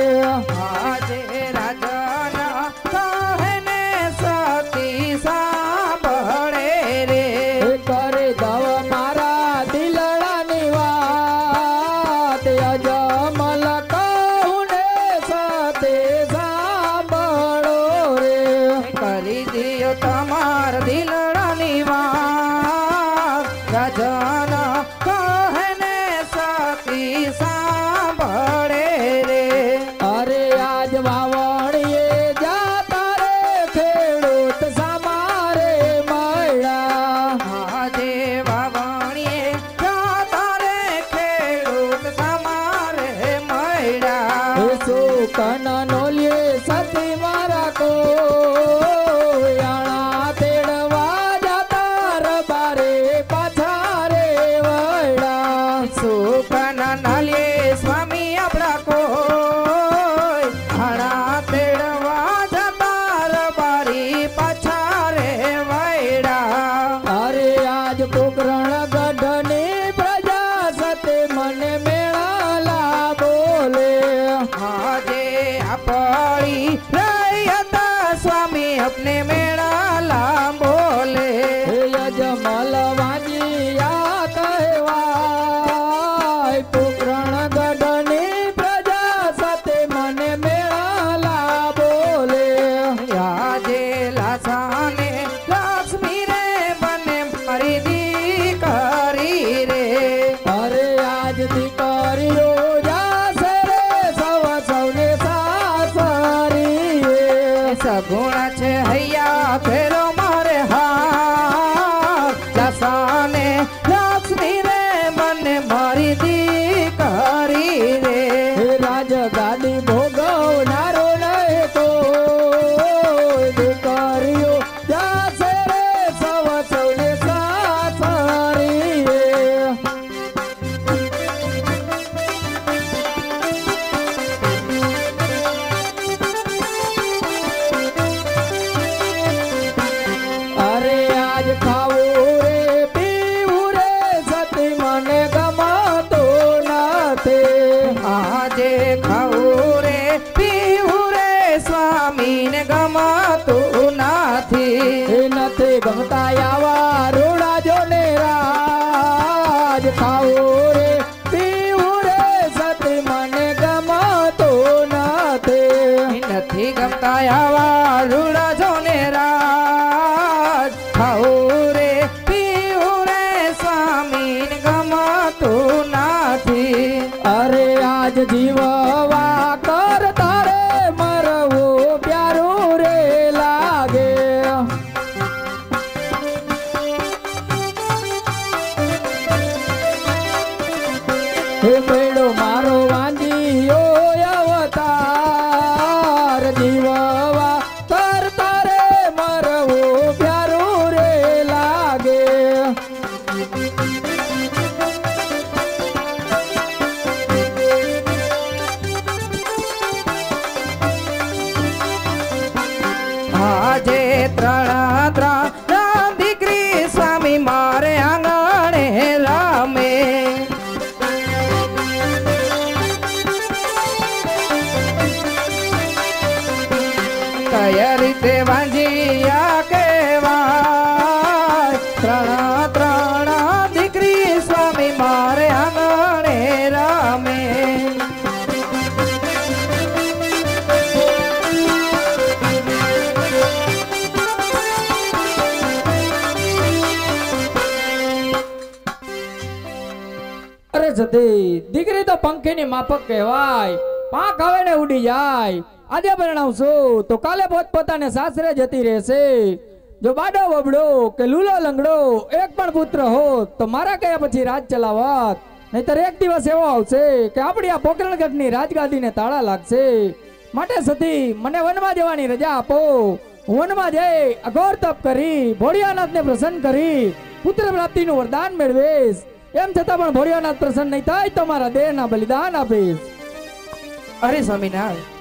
આજે રાજાના કહને સતી સાંભળે રે.
કરે દવ મારા દિલડાની વાત, અજમલ કહું ને સતે સાંભળો રે.
કરી દિયો તમાર દિલડાની વાત, રાજાના કહને સતી સાંભળે રે.
અરે આજ વાવણીએ જાતા રે ખેડૂત સમારે મળ્યા.
આજે વાવણીએ જાતા રે ખેડૂત સમારે મળ્યા.
સુકન નોલીએ સતી મારા કોયાણા તેડવા જતા રબારે પાછા રે વળ્યા.
સુકન નાલીએ સ્વામી આપણા કોઈ હાણા તેડવા જતા રબારી પાછા રે વૈડા.
અરે આજ પોકરણ ગઢની પ્રજા સતે મને મેળાલા બોલે.
આજે આપણી રૈયતા સ્વામી અપને મેળા લાંબોલે.
યજમલ વાંજિયા કહેવાય, પોકરણ ગઢની પ્રજા સતે મને મેળાલા બોલે.
આજે લાસાને લક્ષ્મી રે બને મારી દીકરી રે.
અરે આજ દીકરીઓ જાશે રે સૌ સૌને
સગુણા છે હૈયા ફેરો મારે હા દસાને લક્ષ્મી રે મને મારી દીકરી રે
રાજ ગાદી ભોગવનારો નહીં તો દીકરીઓ જાશે રે સૌ સૌને સાસરી રે. અરે આજ ખાવું રે પીવું રે સતી મને ગમતું નથી.
આજે ખાવું રે પીવું રે સ્વામીને ગમતું નથી
એ નથી ગમતા આવા રૂડા જો ને રાજ ખાવું રે પીવું રે સતી મને ગમતું નથી.
નથી ગમતા આવા રૂડા જોને રાજ ખાવું રે પીવું રે સ્વામીને ગમતું નથી
અરે આજ જીવવા કર તારે મરવું પ્યારું રે લાગે. હે મેળો મારો વાંજીયો અવતાર જીવવા કર તારે મરવું પ્યારું રે લાગે.
આજે ત્રણ દીકરી સ્વામી મારે આંગણે રામે કયા રીતે વાંજિયા કેવાય ત્રણ દીકરી સ્વામી મારે આંગણે રામે
અરે સતી દીકરી તો પંખીની માફક કહેવાય. પાંખ આવે ને ઉડી જાય. આજે પરણાવશું તો કાલે પોતપોતાને સાસરે જતી રહેશે. જો બાડો બબડો કે લૂલો લંગડો એક પણ પુત્ર હોત તો મારા કયા પછી રાજ ચલાવત. નહીતર એક દિવસ એવો આવશે કે આપણી આ પોકરણગઢની રાજગાદીને તાળા લાગશે. માટે સતી મને વનમાં જવાની રજા આપો. હું વનમાં જઈ અઘોર તપ કરી ભોળિયાનાથને પ્રસન્ન કરી પુત્ર પ્રાપ્તિનું વરદાન મેળવીશ. એમ છતાં પણ ભોળિયાનાથ પ્રસન્ન નહીં થાય તો મારા દેહના બલિદાન આપીશ.
અરે સ્વામિનારાયણ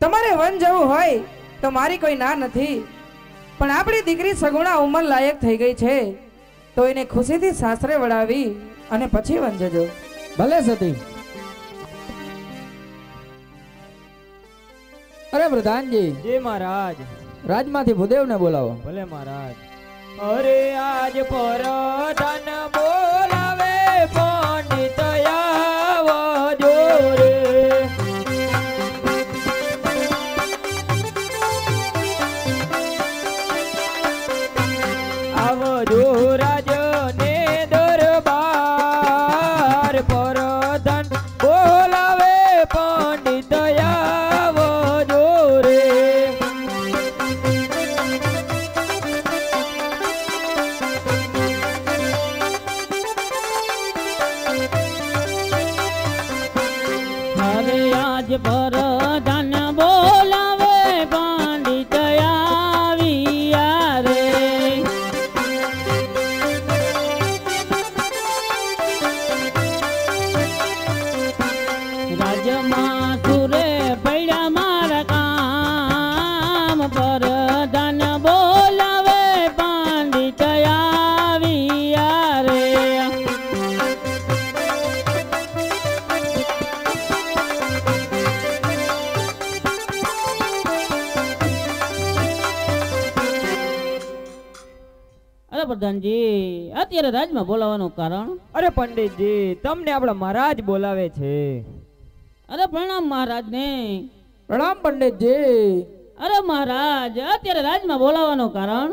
તમારે વન જવું હોય તો મારી કોઈ ના નથી પણ આપણી દીકરી સગુણા ઉંમર લાયક થઈ ગઈ છે તો એને ખુશીથી સાસરે વળાવી અને પછી વન જજો.
ભલે સતી. અરે પ્રધાનજી
જય મહારાજ.
રાજમાંથી ભૂદેવને બોલાવો.
ભલે મહારાજ. અરે આજ પર ધન બોલાવે પંડિત આવજો રે. આવજો રાજને દરબાર પર ધન બોલાવે પંડિત આવજો રે.
અરે આજ પર ધન બોલાવે પંડિત આવ્યા રે. રાજમાં સુરે પડ્યા મારા કામ પર ધન બોલાવે પંડિત આવ્યા રે. અરે પ્રધાનજી અત્યારે રાજમાં બોલાવવાનું કારણ?
અરે પંડિતજી તમને આપણા મહારાજ બોલાવે છે.
અરે પ્રણામ મહારાજને.
પ્રણામ પંડિતજી.
અરે મહારાજ અત્યારે રાજમાં બોલાવવાનું કારણ?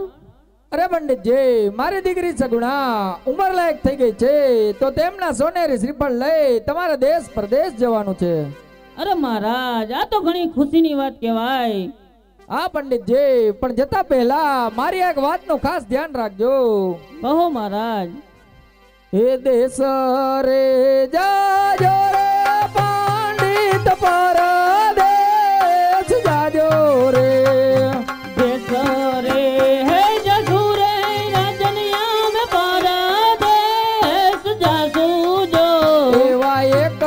અરે પંડિતજી મારી દીકરી સગુણા ઉંમર લાયક થઈ ગઈ છે તો તેમના સોનેરી શ્રીફળ લઈ તમારા દેશ પરદેશ જવાનું છે.
અરે મહારાજ આ તો ઘણી ખુશીની વાત કહેવાય.
હા પંડિતજી, પણ જતા પહેલા મારી એક વાતનું ખાસ ધ્યાન રાખજો.
કહો મહારાજ.
હે દેશ રે જાજો રે પંડિત પરદેશ જાજો રે.
દેશ રે હે જસુ રે રાજનિયા મે પરદેશ જાસુ જો.
એવા એક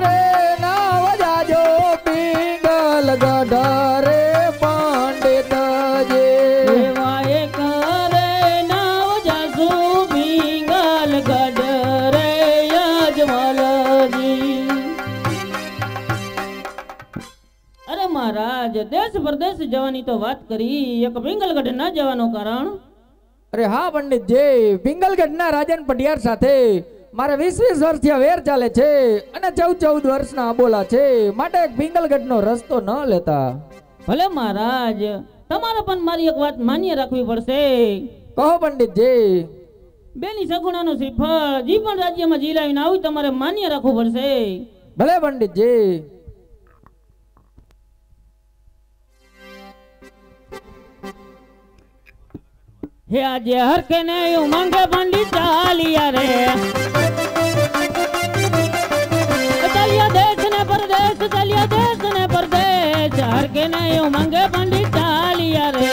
રે નાવ જાજો પિંગલ ગઢ રે પંડિતજી.
એવા એક રે નાવ જાસુ પિંગલ ગઢ રે યજમલજી. અરે મહારાજ, દેશ પરદેશ જવાની તો વાત કરી, એક પિંગલગઢ ના જવાનું કારણ?
અરે હા પંડિતજી, પિંગલગઢના રાજન પટિયાર સાથે મારે 20-20 વર્ષથી વેર ચાલે છે અને 14-14 વર્ષના અબોલા છે, માટે એક પિંગલગઢનો રસ્તો ન લેતા.
ભલે મહારાજ, તમારે પણ મારી એક વાત માન્ય રાખવી પડશે.
કહો પંડિતજી.
બેની સગુણાનું શ્રીફળ જી પણ રાજ્યમાં જીલાવીને આવું તમારે માન્ય રાખવું પડશે.
ભલે પંડિતજી.
હે આજે હર કે ને માંગે પંડિત ચાલિયા રે. ચાલિયા દેશ ને પરદેશ, ચાલિયા દેશ ને પરદેશ, હર કે ને માંગે પંડિત ચાલિયા રે.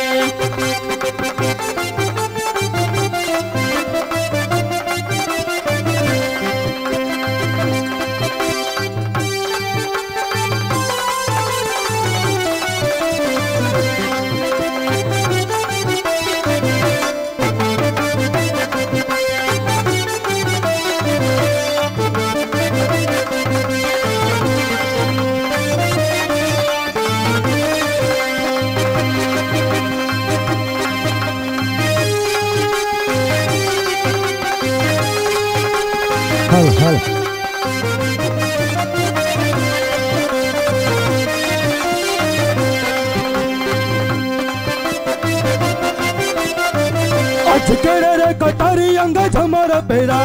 केड़े रे कटारी अंगज हमारा पेरा,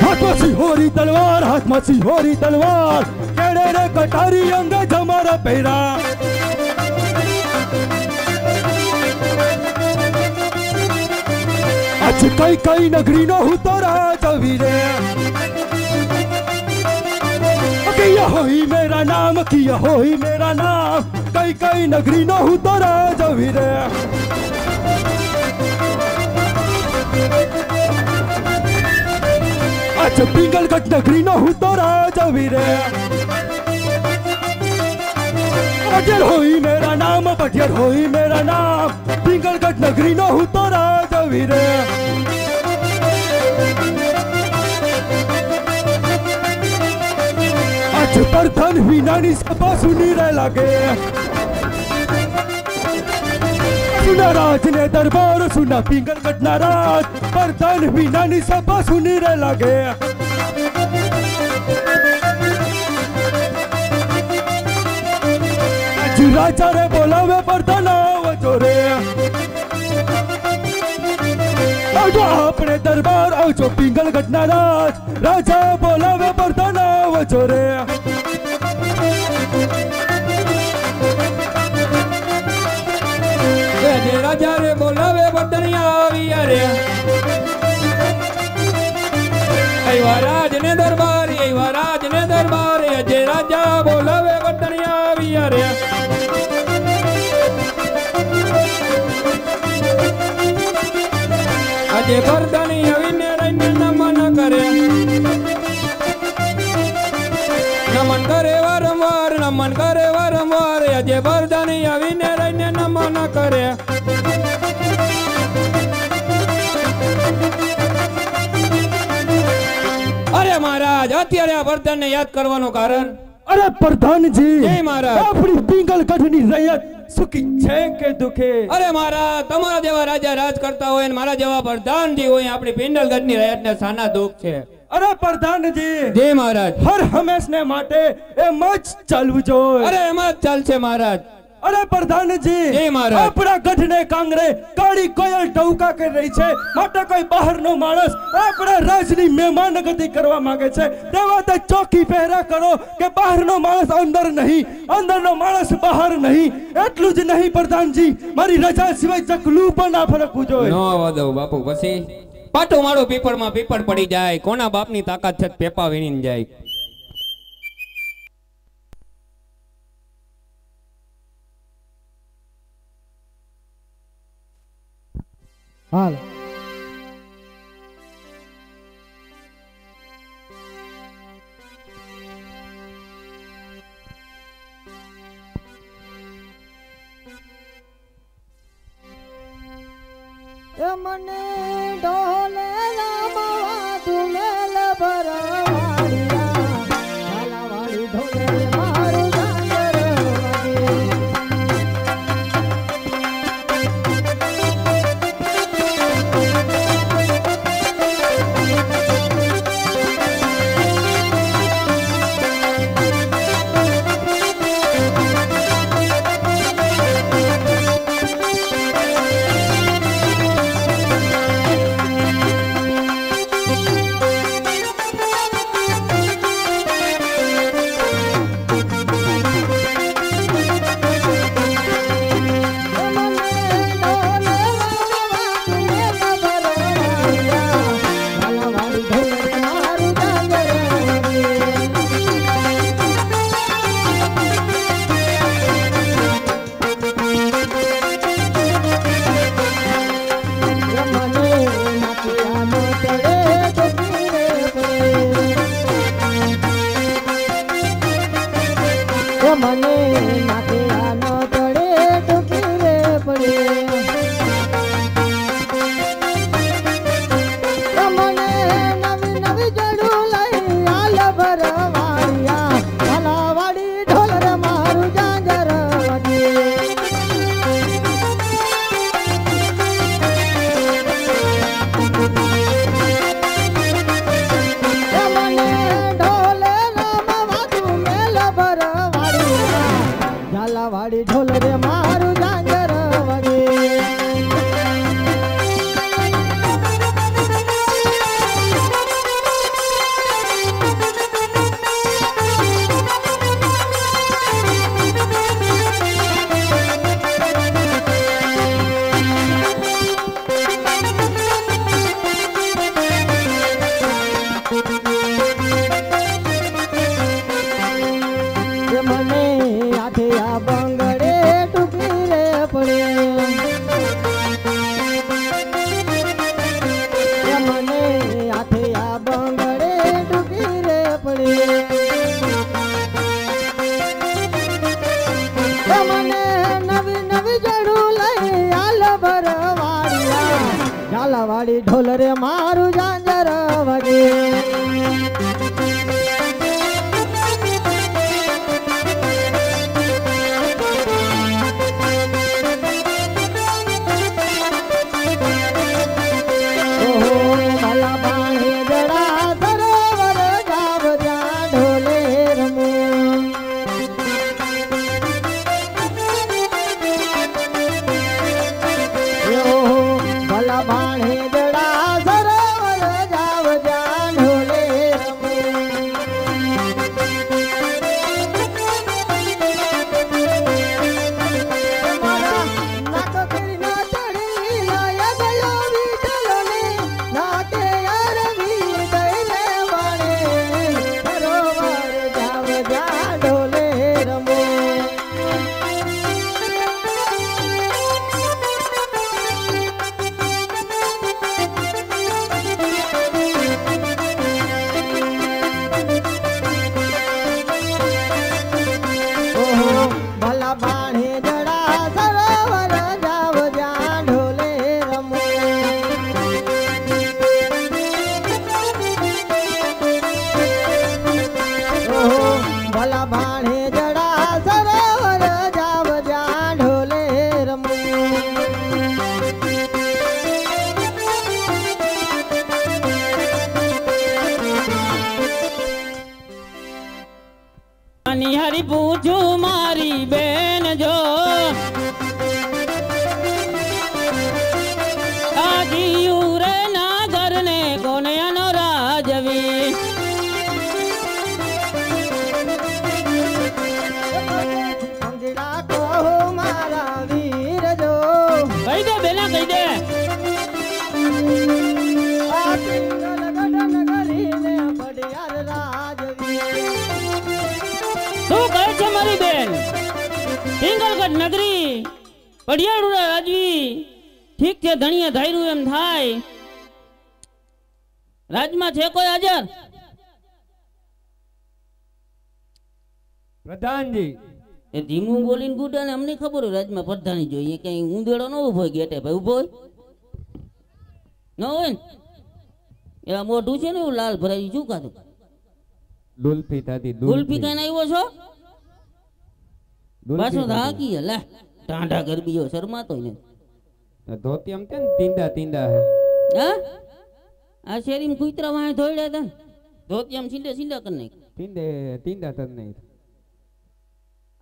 हाथ में सिहोरी तलवार, हाथ में सिहोरी तलवार, केड़े रे कटारी अंगज हमारा पेरा. आज कई कई नगरी नो हूँ तो राजवी रे, किया होई मेरा नाम, किया होई मेरा नाम, कई कई नगरी नो हूँ तो राजवी रे. आज पिंगलगढ़ नगरी नो हूँ तो राजवी रे. बटियर होई मेरा नाम, बटियर होई मेरा नाम, पिंगलगढ़ नगरी नो हूँ तो राजवी रे. आज प्रधान विनानी सभा सुनी रे लागे, सुना राज ने दरबार, सुना पिंगलगढ़ ना राज, प्रधान विनानी सभा सुनी रे लागे. आज राजा रे बोलावे प्रधान आवजो रे, आवजो अपने दरबार, आवजो पिंगलगढ़ ना राज, राजा बोलावे प्रधान आवजो रे.
રાજા રે બોલાવે બદનિયા આવી રે. આવ્યા રાજ ને દરબાર, આવ્યા રાજ ને દરબાર, અજય રાજા બોલાવે બદનિયા આવી રે. આજે બરદાની આવીને રહીને નમન કરે, નમન કરે વારંવાર, નમન કરે વારંવાર, આજે બરદાની આવીને રહીને નમન કરે. અરે મહારાજ, અત્યારે આ બરદાન ને યાદ કરવાનું કારણ?
अरे प्रधान जी,
जय महाराज.
अपनी पिंगलगढ़ ની રૈયત સુખી છે કે દુખે?
અરે મહારાજ, તમારા જેવા રાજા રાજ કરતા હોય ને મારા જેવા પ્રધાનજી હોય, આપણી પિંગલગઢની રૈયતને સાના દુઃખ છે.
અરે પ્રધાન જી,
જય મહારાજ.
હર હંમેશ ને માટે એમ જ ચાલવું જોઈએ.
અરે એમ જ ચાલશે મહારાજ.
अरे प्रधान जी
जी महाराज।
अपना गढ़ ने कांगरे काળી કોયલ ટહુકા કરી રહી છે માટે કોઈ બહારનો માણસ આપણા રાજની મહેમાનગતિ કરવા માંગે છે તેવા તે ચોકી પહેરા કરો કે બહારનો માણસ અંદર નહીં અંદરનો માણસ બહાર નહીં એટલું જ નહીં પ્રધાનજી મારી રજા સિવાય ચકલું પણ ના ફરકવું જોઈએ
નો આવવા દઉં બાપુ પછી પાટો મારો પીપળમાં પીપળ પડી જાય કોના બાપની તાકાત છે પેપા વીણીને જાય
હાલ મને ઢોલે રામવા તુમેલ ભરવાડિયા હાલાવાડી ઢોલે મારું જાગર મને નાખે આનો તળે ટૂંકી રે પડે મને નવી નવી જડું લઈ આલ ભરવાડિયા હાલાવાડી ઢોલર મારું જાંજર વાગે મને ઢોલે રામવા તુમેલ ભરવાડિયા ઝાલાવાડી ઢોલ રે મારું જાંજર વાગે મને હાથે આ બંગડે ટૂંકી રે પડે મને હાથે આ બંગડે ટૂંકી રે પડે મને નવી નવી જડું લઈ આલ ભરવાડિયા ઝાલાવાડી ઢોલ રે મારું જાંજર વાગે
નિહારી પૂછું મારી બેન જો છે મારી બેન પિંગલગઢ નગરી પડિયાળુડા રાજવી ઠીક છે ધણીએ ધાર્યું એમ થાય રાજમાં છે કોઈ હાજર
પ્રધાનજી
એ ધીમું બોલીને ગુડા ને અમને ખબર હોય રાજમાં પ્રધાની જોઈએ કઈ ઊંધેડો ન ઉભો હોય ગેટે ભાઈ ઉભો હોય ન હોય ને એ મોઢું છે ને એવું લાલ ભરાઈ શું કાતું
દુલ્ફી થતી
ગુલફી કઈ આવ્યો છો પાછો હાકી લે ટાંડા ગરબીઓ શરમાતો ને
ધોતી આમ છે ને તીંડા તીંડા હે
હા આ શેરીમાં કુતરા વાહે ધોઈડ્યા હતા ને ધોતી આમ સીંડા સીંડા કરી નાખ
તીંડે તીંડા તર નહીં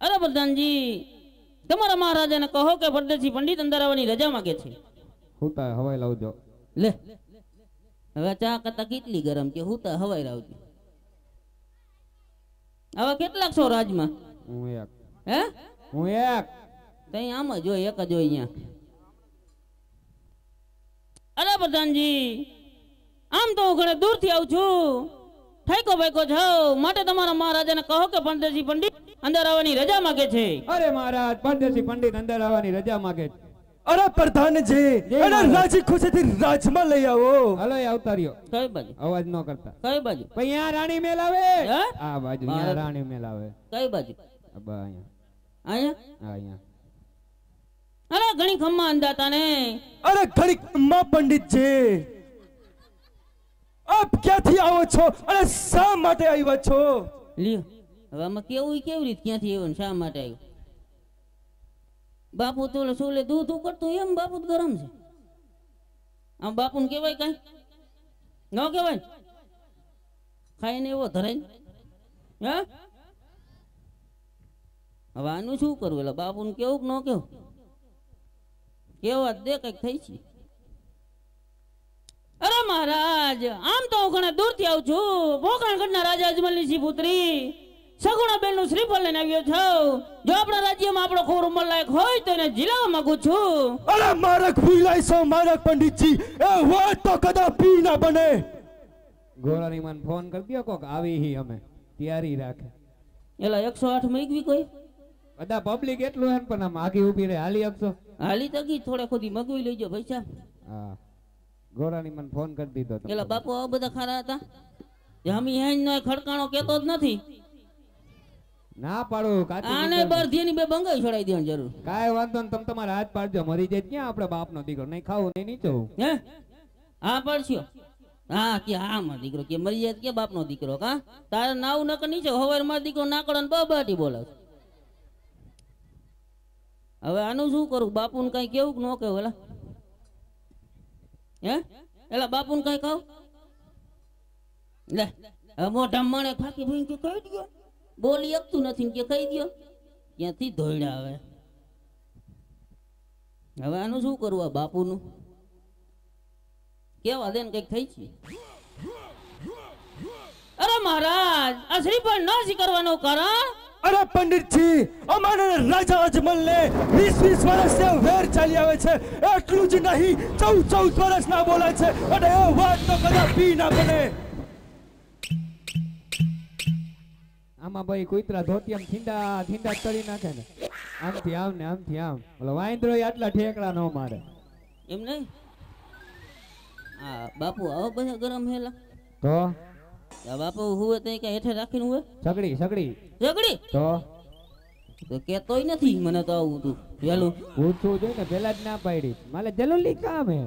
અરે પ્રધાનજી તમારા મહારાજાને કહો કે પરદેશી પંડિત અંદર આવવાની રજા માંગે છે
હુતા હવાઈ લાવજો
લે હવે ચા કરતા કેટલી ગરમ કે હુતા હવાઈ લાવજો હવે કેટલાક છો રાજમાં
હું એક
હે
હું એક
તઈ આમ જ હોય એક જ હોય અહીંયા અરે પ્રધાનજી આમ તો હું ઘણે દૂરથી આવું છું ઠાઈકો ભાઈકો જાઓ માટે તમારા મહારાજાને કહો કે પરદેશી પંડિત અંદર આવવાની રજા માંગે છે
અરે મહારાજ પરદેશી પંડિત અંદર આવવાની રજા માંગે છે
અરે પ્રધાનજી એને રાજી ખુશીથી રાજમાં લઈ આવો
હલો એ આવતા રહ્યો
કઈ બાજુ
અવાજ ન કરતા
કઈ બાજુ
પણ અહીંયા રાણી મેલ આવે
હે?
આ બાજુ અહીંયા રાણી મેલ આવે
કઈ બાજુ
અబ్బા અહીંયા
અહીંયા
અહીંયા
અરે ઘણી ખમ્મા અંદાતા ને
અરે ઘડીક માં પંડિતજી આપ ક્યાંથી આવો છો અને શા માટે આવ્યા છો
લ્યો હવે આમાં કેવું કેવી રીત ક્યાંથી આવ્યો ને શા માટે આવ્યો બાપુ તો સોલે દૂધ ઉકળતું એમ બાપુ તો ગરમ છે આમ બાપુ ને કેવાય કઈ ન કેવાય ખાઈને એવો ધરાય હે હવે આનું શું કરવું એટલે બાપુ ને કેવું કે ન કેવું કેવા દે કઈક થઈ છે અરે મહારાજ આમ તો હું ઘણા દૂરથી આવું છું ભોકાણગઢના રાજા અજમલની સી પુત્રી સગુણા બેન નું શ્રીફળ લઈને આવ્યો છું જો આપણા રાજ્યમાં આપણો ખોર ઉંમર લાયક હોય તો એને જીલાવા માંગુ છું
અરે મારક ભૂલાય છો મારક પંડિતજી એ વાત તો કદાપી ના બને
ગોરાની મને ફોન કરી દયો કોક આવી હી અમે તૈયારી રાખે
એલા 108 મેગવી કોઈ
બધા પબ્લિક એટલું હે ને પણ આમ આગી ઊભી રહે હાલી આપશો
હાલી તકી થોડે ખોદી મગવી લેજો પૈસા
હા ગોરાની મને ફોન કરી દીધો તો
એલા બાપુ આ બધા ખારા હતા જે હમી હેન નો ખડકાણો કેતો જ નથી
ના પાડું
આને બરધીની બે બંગાઈ છોડાઈ દેવાની જરૂર
કાઈ વાંધો ને તમે તમારા હાથ પાડજો મરી જાય ક્યાં આપણે બાપનો દીકરો નહીં ખાવું નહીં નીચું
હે હા પડશો હા કે હા મારો દીકરો કે મરી જાય કે બાપનો દીકરો કા તારે નાવ નક નીચે હવાર મારો દીકરો નાકડો ને બાબાટી બોલાવ હવે આનું શું કરું બાપુને કઈ કેવું ન કેવું એલા હે એલા બાપુને કઈ કહું લે હવે મોઢા મણે ખાકી ભાઈ કે કહી દયો બોલી શકતું નથી કે કહી દયો ક્યાંથી ધોઈડા આવે હવે આનું શું કરવું આ બાપુનું કેવા દે ને કઈક થઈ છે અરે મહારાજ આ શ્રીફળ ન સ્વીકારવાનું કારણ
અરે પંડિતજી અમારે રાજા અજમલ ને 20 વર્ષથી વેર ચાલી આવે છે એટલું જ નહીં 14 વર્ષ ના બોલાય છે અને એ વાત તો કદાપી ના બને
આમાં ભાઈ કુતરા ધોતી આમ થીંડા થીંડા કરી નાખે ને આમથી આમ ને આમથી આમ ઓલો વાંદરો આટલા ઠેકડા ન મારે
એમ નહીં હા બાપુ આવો બધા ગરમ હેલા
તો
આ બાપુ હુવે તો કઈ હેઠે રાખીને હુવે
સગડી સગડી
ઝઘડી તો કેતોય નથી મને તો આવું તું પેલું
પૂછવું જોઈએ ને પેલા જ ના પાડી મારે જલુલી કામ હે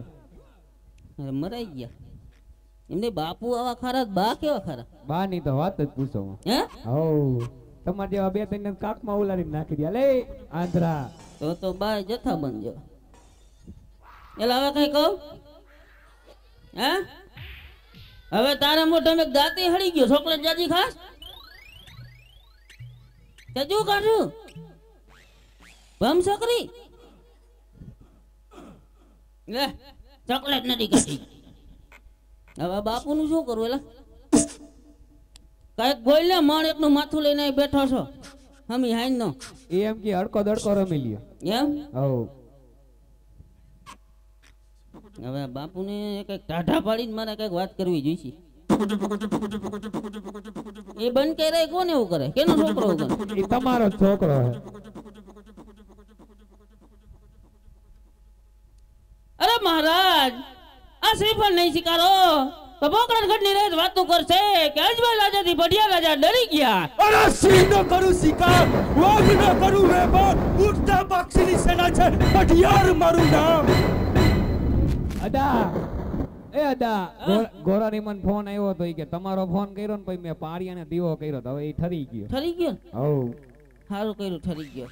અરે મરાઈ ગયા એમને બાપુ આવા ખરા બા કેવા ખરા
બા ની તો વાત જ પૂછો
હે
હો તમારે જેવા બે ત્રણ કાકમાં ઉલાડી નાખી દે લે આંધ્રા
તો બા જથ્થા બંધ જો એલા હવે કઈ કહું હે હવે તારા મોઢામાં દાંતી હળી ગયો ચોકલેટ જાજી ખાસ કજુ કાઢું ભમ છોકરી લે ચોકલેટ નથી કાઢી હવે બાપુ નું શું કરવું એલા કઈક બોલ ને મણ એકનું માથું લઈને બેઠો છો હમી હાઈન નો
એમ કે અડકો દડકો રમી લ્યો
એમ
હો
હવે બાપુ ને કઈક ટાઢા પાડીને મારે કઈક વાત કરવી જોઈશે એ બંધ કરે કોને એવું કરે કેનો છોકરો એવું કરે
એ તમારો જ છોકરો હે.
અરે મહારાજ આ શ્રીફળ નહીં સ્વીકારો તો પોકરણગઢ ની રેત વાતો કરશે કે અજમલ રાજાથી બઢિયા રાજા ડરી ગયા.
અરે સિંહ નો કરું શિકાર, વાઘ નો કરું વેપાર, ઉડતા પક્ષીની સેના છે પઢિયાર મારું નામ.
અદા એ અદા ગોરાની મન ફોન આવ્યો તો ઈ કે તમારો ફોન કર્યો ને પછી મેં પારિયાને દીવો કર્યો તો હવે એ ઠરી ગયો.
ઠરી ગયો
હવ
સારું કર્યું ઠરી ગયો.